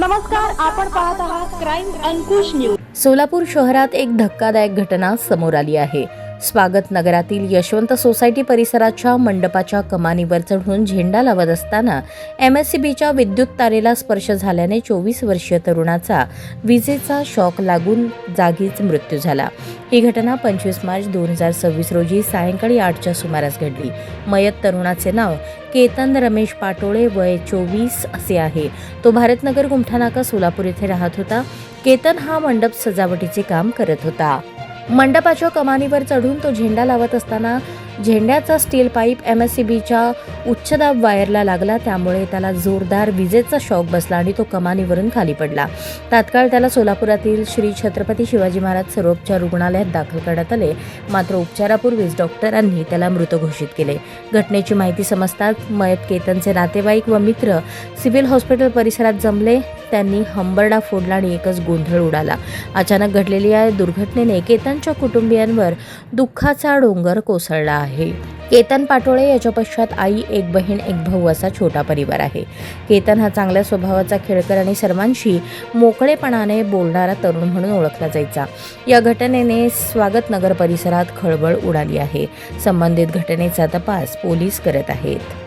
नमस्कार, आपण पाहत आहात क्राईम अंकुश न्यूज। सोलापूर शहरात एक धक्कादायक घटना समोर आली आहे। स्वागत नगरातील यशवंत सोसायटी परिसराच्या मंडपाच्या कमानीवर चढून झेंडा लावत असताना MSCBच्या विद्युत तारेला स्पर्श झाल्याने 24 वर्षीय तरुणाचा विजेचा शॉक लागून जागीच मृत्यू झाला। ही घटना 25 मार्च 2026 रोजी सायंकाळी 8च्या सुमारास घडली। मयत तरुणाचे नाव केतन रमेश पाटोळे, वय 24 असे आहे। तो भारतनगर गुमठानाका सोलापूर येथे राहत होता। केतन हा मंडप सजावटीचे काम करत होता। मंडपाच्या कमानीवर चढून तो झेंडा लावत असताना झेंड्याचा स्टील पाईप MSCBच्या उच्चदाब वायरला लागला, त्यामुळे त्याला जोरदार विजेचा शॉक बसला आणि तो कमानीवरून खाली पडला। तात्काळ त्याला सोलापुरातील श्री छत्रपती शिवाजी महाराज सर्वोपचार रुग्णालयात दाखल करण्यात आले, मात्र उपचारापूर्वीच डॉक्टरांनी त्याला मृत घोषित केले। घटनेची माहिती समजताच मयत केतनचे नातेवाईक व मित्र सिव्हिल हॉस्पिटल परिसरात जमले। त्यांनी हंबरडा फोडला आणि एकच गोंधळ उडाला। अचानक घडलेल्या या दुर्घटनेने केतनच्या कुटुंबियांवर दुःखाचा डोंगर कोसळला आहे। केतन पाटोळे याच्या पश्चात आई, एक बहीण, एक भाऊ असा छोटा परिवार आहे। केतन हा चांगल्या स्वभावाचा, खेळकर आणि सर्वांशी मोकळेपणाने बोलणारा तरुण म्हणून ओळखला जायचा। या घटनेने स्वागत नगर परिसरात खळबळ उडाली आहे। संबंधित घटनेचा तपास पोलीस करत आहेत।